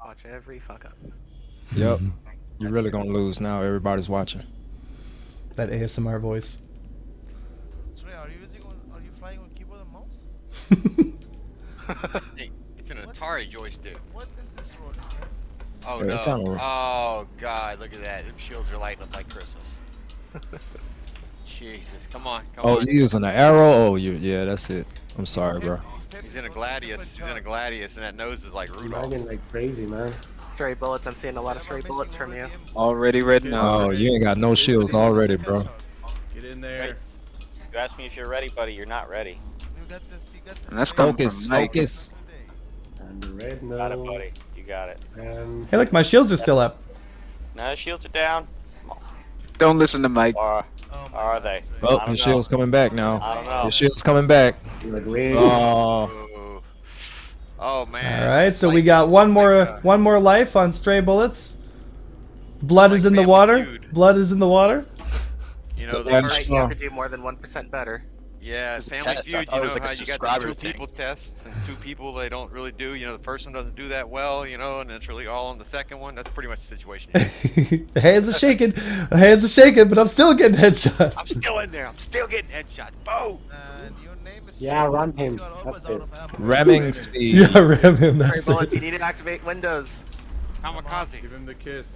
Watch every fuck up. Yep. You're really gonna lose now. Everybody's watching. That ASMR voice. Trey, are you flying on keyboard and mouse? Hey, it's an Atari joystick. What is this road? Oh Yeah, no. it kinda- Oh god, look at that. Them shields are lighting up like Christmas. Jesus, come on, come Oh, on. you using an arrow? Oh, yeah, that's it. I'm sorry, bro. He's in a gladius. He's in a gladius, and that nose is like Rudolph. Lagging like crazy, man. Stray bullets. I'm seeing a lot of stray bullets from you. Already red now. Oh, you ain't got no shields already, bro. Get in there. You asked me if you're ready, buddy. You're not ready. You got this. And that's coming Focus, from Mike. focus. And the red no. Got it, buddy. You got it. And Hey, look, my shields are still up. No, shields are down. Don't listen to Mike. Or Oh my are God. they? Oh, I your don't shield's know. coming back now. I don't know. Your shield's coming back. red wing. Oh, Ooh. Oh man. All right, so we Like- got like, one more life on stray bullets. Blood Like is in the Family water. Feud. Blood is in the water. You know, the Yeah, first, Right, you have to do more than 1% better. yeah, It's a Family test. I Feud. thought You it know was like a how you got the subscriber two thing. people tests and two people they don't really do. You know, the first one doesn't do that well. You know, and it's really all on the second one. That's pretty much the situation. Hands are shaking. Hands are shaking, but I'm still getting headshots. I'm still in there. I'm still getting headshots. Boom. And your name is Yeah, Fred. run him. You are always That's out it. of ammo. ramming speed. Yeah, ram him. Stray That's bullets. it. You need to activate windows. Kamikaze. Give him the kiss.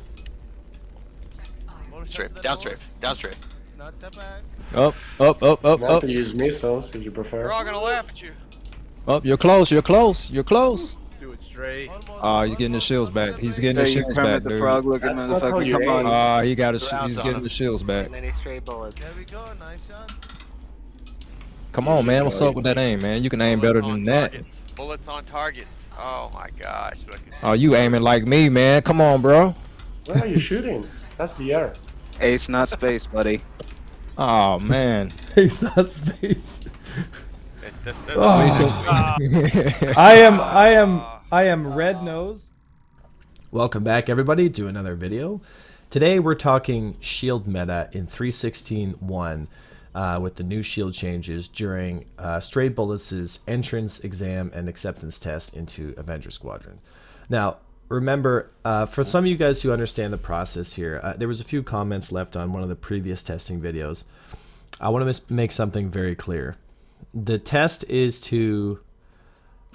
More shots Straight, than down straight, bullets. down straight. Not the back. Up, up, up, up, You up. have to use missiles if you prefer. They're all gonna laugh at you. Up, you're close, you're close, you're close. Do it straight. Almost, Oh, you're getting the shields back. He's getting the Hey, you shields Kermit back, the dude. Frog looking That's not how motherfucker. you Come aim. on. He got Rounds he's on getting him. the shields back. And any stray bullets. There we go. Nice shot. Come on, man. What's up with that aim, man? You can aim better Bullets than on that. targets. Bullets on targets. Oh my gosh. Look at Oh, you aiming like me, man. Come on, bro. Where are you shooting? That's the air. Ace, not space, buddy. Oh, man. He's not space. that's Oh. Wait, so- I am red nose. Welcome back, everybody, to another video. Today we're talking shield meta in 3.16.1 with the new shield changes during Stray Bullets' entrance exam and acceptance test into Avenger Squadron. Now, remember, for some of you guys who understand the process here, there was a few comments left on one of the previous testing videos. I want to make something very clear. The test is to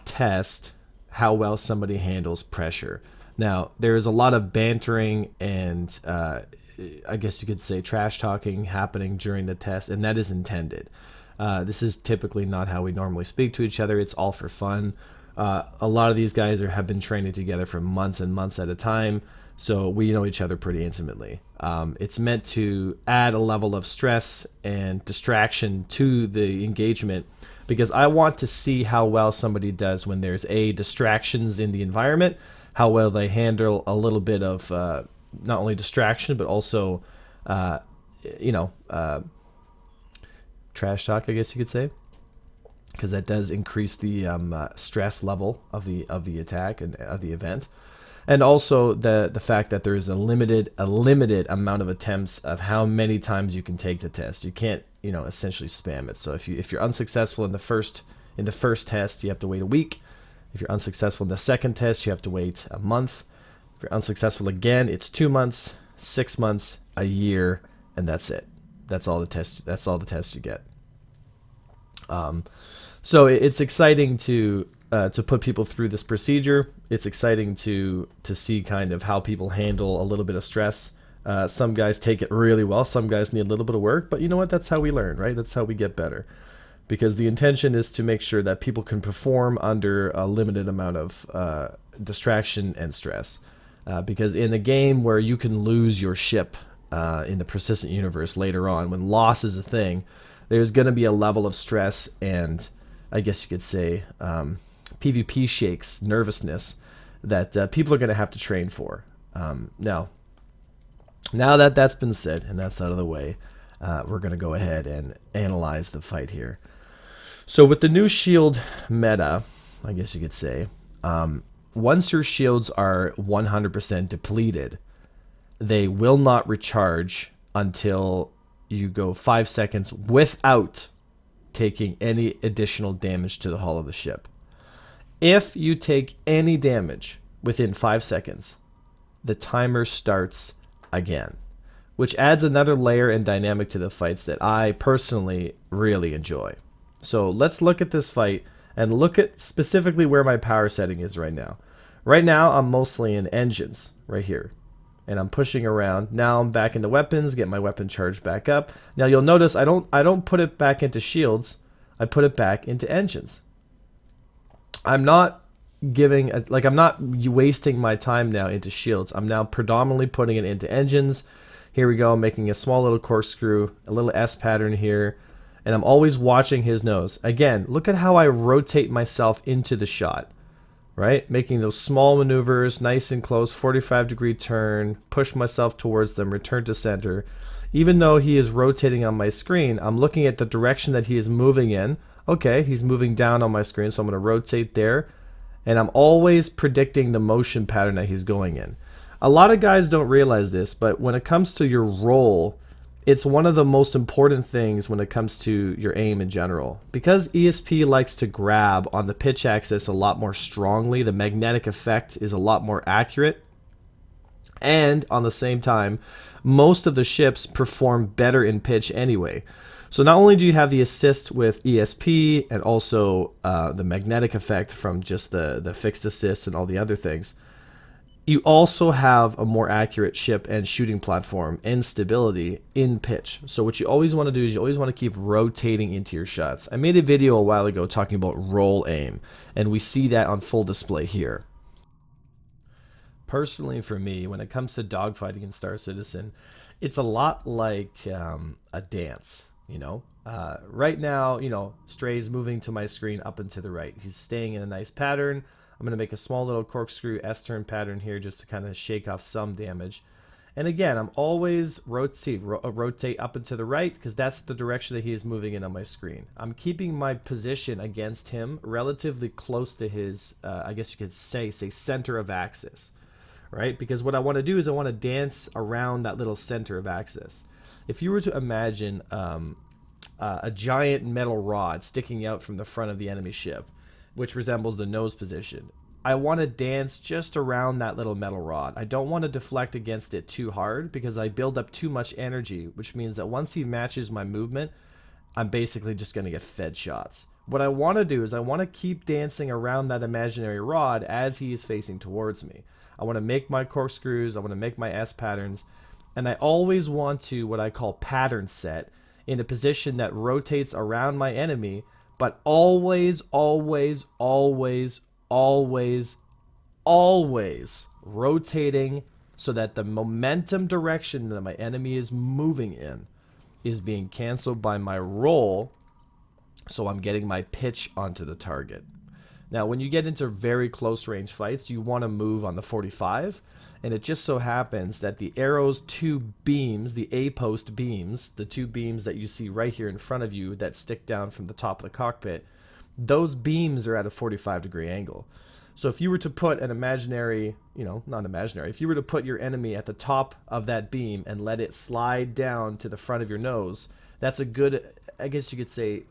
test how well somebody handles pressure. Now, there is a lot of bantering and I guess you could say trash talking happening during the test, and that is intended. This is typically not how we normally speak to each other. It's all for fun. A lot of these guys have been training together for months and months at a time, so we know each other pretty intimately. It's meant to add a level of stress and distraction to the engagement, because I want to see how well somebody does when there's distractions in the environment, how well they handle a little bit of not only distraction but also trash talk, I guess you could say, because that does increase the stress level of the attack and of the event. And also the fact that there is a limited amount of attempts of how many times you can take the test. You can't, essentially spam it. So if you're unsuccessful in the first test, you have to wait a week. If you're unsuccessful in the second test, you have to wait a month. If you're unsuccessful again, it's 2 months, 6 months, a year, and that's it. That's all the tests. That's all the tests you get. So it's exciting to put people through this procedure. It's exciting to see kind of how people handle a little bit of stress. Some guys take it really well. Some guys need a little bit of work, but you know what? That's how we learn, right? That's how we get better. Because the intention is to make sure that people can perform under a limited amount of distraction and stress. Because in a game where you can lose your ship in the persistent universe later on, when loss is a thing, there's going to be a level of stress and, I guess you could say, PvP shakes, nervousness, that people are going to have to train for. Now that that's been said and that's out of the way, we're going to go ahead and analyze the fight here. So with the new shield meta, I guess you could say, once your shields are 100% depleted, they will not recharge until you go 5 seconds without taking any additional damage to the hull of the ship. If you take any damage within 5 seconds, the timer starts again, which adds another layer and dynamic to the fights that I personally really enjoy. So let's look at this fight and look at specifically where my power setting is right now. Right now, I'm mostly in engines right here, and I'm pushing around. Now I'm back into weapons, get my weapon charged back up. Now you'll notice I don't put it back into shields. I put it back into engines. I'm not I'm not wasting my time now into shields. I'm now predominantly putting it into engines. Here we go, making a small little corkscrew, a little S pattern here, and I'm always watching his nose. Again, look at how I rotate myself into the shot, right? Making those small maneuvers, nice and close, 45-degree turn, push myself towards them, return to center. Even though he is rotating on my screen, I'm looking at the direction that he is moving in. Okay, he's moving down on my screen, so I'm going to rotate there. And I'm always predicting the motion pattern that he's going in. A lot of guys don't realize this, but when it comes to your roll, it's one of the most important things when it comes to your aim in general. Because ESP likes to grab on the pitch axis a lot more strongly, the magnetic effect is a lot more accurate. And on the same time, most of the ships perform better in pitch anyway. So not only do you have the assist with ESP and also the magnetic effect from just the fixed assist and all the other things, you also have a more accurate ship and shooting platform and stability in pitch. So what you always want to do is you always want to keep rotating into your shots. I made a video a while ago talking about roll aim, and we see that on full display here. Personally, for me, when it comes to dogfighting in Star Citizen, it's a lot like a dance, you know? Right now, you know, Stray's moving to my screen up and to the right. He's staying in a nice pattern. I'm going to make a small little corkscrew S-turn pattern here just to kind of shake off some damage. And again, I'm always rotate up and to the right because that's the direction that he is moving in on my screen. I'm keeping my position against him relatively close to his, I guess you could say center of axis, right? Because what I want to do is I want to dance around that little center of axis. If you were to imagine a giant metal rod sticking out from the front of the enemy ship, which resembles the nose position, I want to dance just around that little metal rod. I don't want to deflect against it too hard because I build up too much energy, which means that once he matches my movement, I'm basically just going to get fed shots. What I want to do is I want to keep dancing around that imaginary rod as he is facing towards me. I want to make my corkscrews, I want to make my S patterns, and I always want to, what I call pattern set, in a position that rotates around my enemy, but always, always, always, always, always rotating so that the momentum direction that my enemy is moving in is being canceled by my roll, so I'm getting my pitch onto the target. Now, when you get into very close range fights, you want to move on the 45, and it just so happens that the arrow's two beams, the A-post beams, the two beams that you see right here in front of you that stick down from the top of the cockpit, those beams are at a 45-degree angle. So if you were to put an imaginary, you know, not imaginary, if you were to put your enemy at the top of that beam and let it slide down to the front of your nose, that's a good, I guess you could say,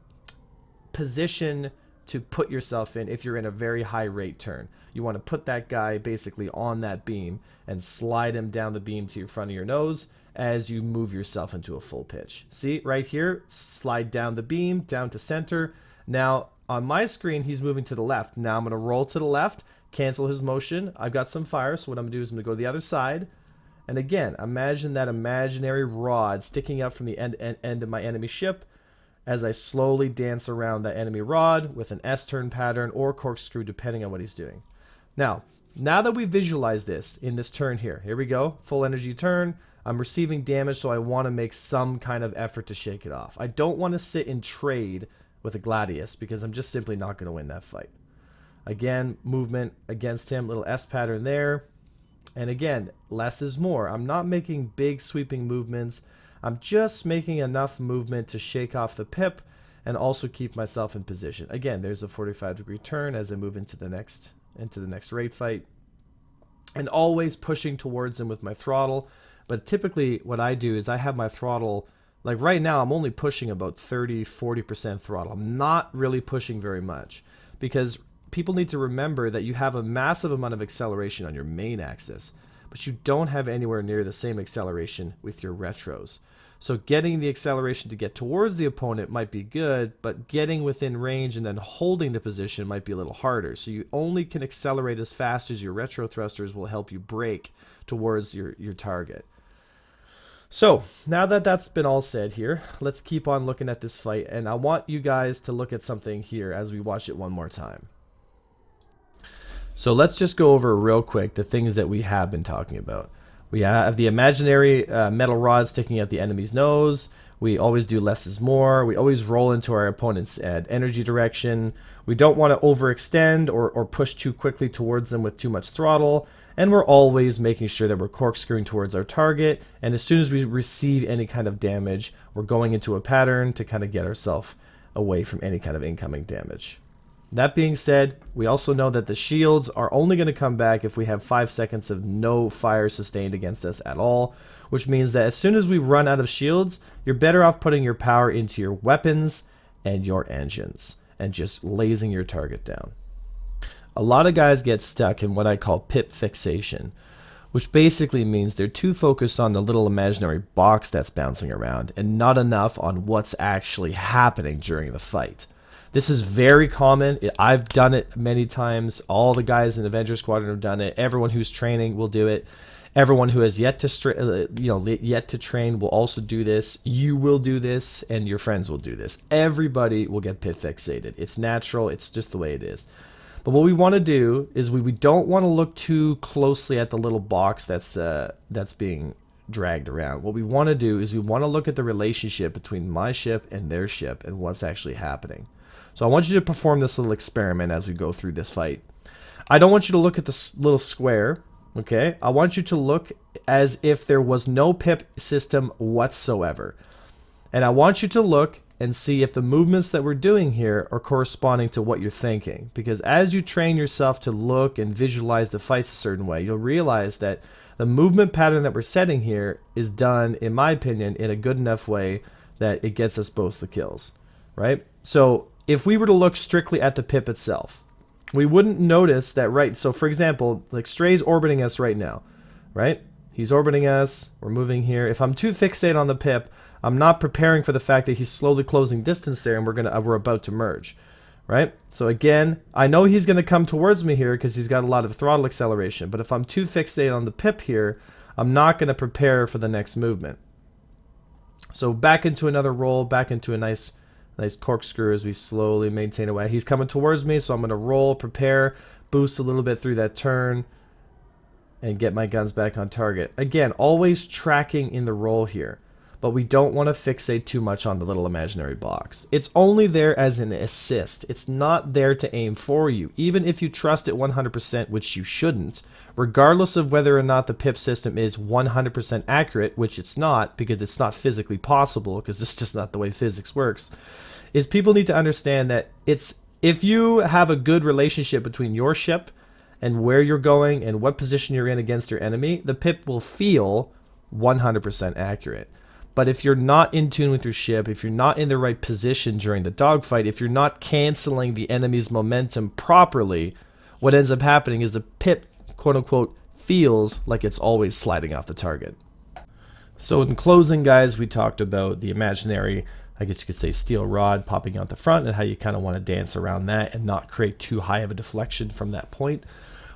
position to put yourself in if you're in a very high rate turn. You want to put that guy basically on that beam and slide him down the beam to your front of your nose as you move yourself into a full pitch. See, right here, slide down the beam, down to center. Now, on my screen, he's moving to the left. Now I'm going to roll to the left, cancel his motion. I've got some fire, so what I'm going to do is I'm going to go to the other side. And again, imagine that imaginary rod sticking out from the end of my enemy ship as I slowly dance around that enemy rod with an S-turn pattern or corkscrew, depending on what he's doing. Now that we visualize this in this turn here we go, full energy turn. I'm receiving damage, so I want to make some kind of effort to shake it off. I don't want to sit and trade with a Gladius because I'm just simply not going to win that fight. Again, movement against him, little S pattern there. And again, less is more. I'm not making big sweeping movements. I'm just making enough movement to shake off the pip and also keep myself in position. Again, there's a 45-degree turn as I move into the next raid fight. And always pushing towards him with my throttle. But typically what I do is I have my throttle, like right now I'm only pushing about 30-40% throttle. I'm not really pushing very much because people need to remember that you have a massive amount of acceleration on your main axis, but you don't have anywhere near the same acceleration with your retros. So getting the acceleration to get towards the opponent might be good, but getting within range and then holding the position might be a little harder. So you only can accelerate as fast as your retro thrusters will help you brake towards your target. So now that that's been all said here, let's keep on looking at this fight. And I want you guys to look at something here as we watch it one more time. So let's just go over real quick the things that we have been talking about. We have the imaginary metal rod sticking at the enemy's nose. We always do less is more. We always roll into our opponent's energy direction. We don't want to overextend or push too quickly towards them with too much throttle. And we're always making sure that we're corkscrewing towards our target. And as soon as we receive any kind of damage, we're going into a pattern to kind of get ourselves away from any kind of incoming damage. That being said, we also know that the shields are only going to come back if we have 5 seconds of no fire sustained against us at all, which means that as soon as we run out of shields, you're better off putting your power into your weapons and your engines and just lasing your target down. A lot of guys get stuck in what I call pip fixation, which basically means they're too focused on the little imaginary box that's bouncing around and not enough on what's actually happening during the fight. This is very common. I've done it many times. All the guys in Avenger Squadron have done it. Everyone who's training will do it. Everyone who has yet to train will also do this. You will do this, and your friends will do this. Everybody will get pit fixated. It's natural. It's just the way it is. But what we want to do is we don't want to look too closely at the little box that's being dragged around. What we want to do is we want to look at the relationship between my ship and their ship and what's actually happening. So I want you to perform this little experiment as we go through this fight. I don't want you to look at this little square, okay? I want you to look as if there was no pip system whatsoever. And I want you to look and see if the movements that we're doing here are corresponding to what you're thinking. Because as you train yourself to look and visualize the fights a certain way, you'll realize that the movement pattern that we're setting here is done, in my opinion, in a good enough way that it gets us both the kills, right? So if we were to look strictly at the pip itself, we wouldn't notice that, right? So for example, like Stray's orbiting us right now, right? He's orbiting us, we're moving here. If I'm too fixated on the pip, I'm not preparing for the fact that he's slowly closing distance there and we're about to merge, right? So again, I know he's gonna come towards me here because he's got a lot of throttle acceleration, but if I'm too fixated on the pip here, I'm not gonna prepare for the next movement. So back into another roll, back into a nice corkscrew as we slowly maintain away. He's coming towards me, so I'm going to roll, prepare, boost a little bit through that turn, and get my guns back on target. Again, always tracking in the roll here, but we don't want to fixate too much on the little imaginary box. It's only there as an assist. It's not there to aim for you. Even if you trust it 100%, which you shouldn't, regardless of whether or not the pip system is 100% accurate, which it's not because it's not physically possible, because it's just not the way physics works, is people need to understand that if you have a good relationship between your ship and where you're going and what position you're in against your enemy, the pip will feel 100% accurate. But if you're not in tune with your ship, if you're not in the right position during the dogfight, if you're not canceling the enemy's momentum properly, what ends up happening is the pip, quote unquote, feels like it's always sliding off the target. So in closing, guys, we talked about the imaginary, I guess you could say, steel rod popping out the front and how you kind of want to dance around that and not create too high of a deflection from that point.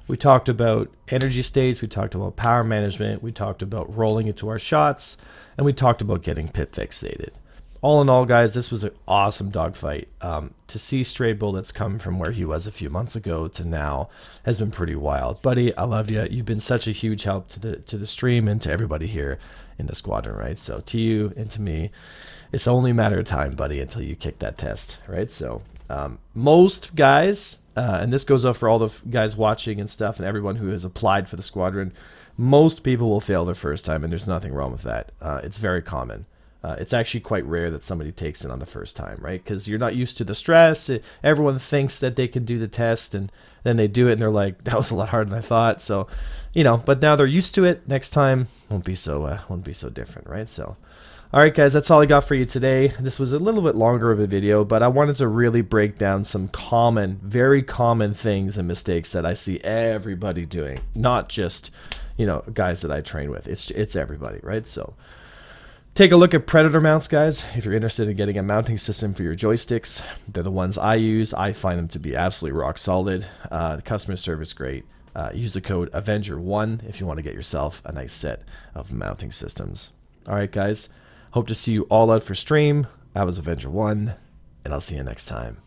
We talked about energy states, we talked about power management, we talked about rolling into our shots, and we talked about getting pit fixated. All in all, guys, this was an awesome dogfight. To see Stray Bullets come from where he was a few months ago to now has been pretty wild. Buddy, I love you. You've been such a huge help to the stream and to everybody here in the squadron, right? So to you and to me, it's only a matter of time, buddy, until you kick that test, right? So most guys, and this goes up for all the guys watching and stuff and everyone who has applied for the squadron, most people will fail their first time, and there's nothing wrong with that. It's very common. It's actually quite rare that somebody takes it on the first time, right? Because you're not used to the stress. Everyone thinks that they can do the test, and then they do it, and they're like, that was a lot harder than I thought. So, you know, but now they're used to it. Next time won't be so different, right? So, Alright guys, that's all I got for you today. This was a little bit longer of a video, but I wanted to really break down some common, very common things and mistakes that I see everybody doing. Not just, you know, guys that I train with. It's everybody, right? So take a look at Predator mounts, guys. If you're interested in getting a mounting system for your joysticks, they're the ones I use. I find them to be absolutely rock solid. The customer service great. Use the code Avenger1 if you want to get yourself a nice set of mounting systems. Alright guys, hope to see you all out for stream. I was Avenger1, and I'll see you next time.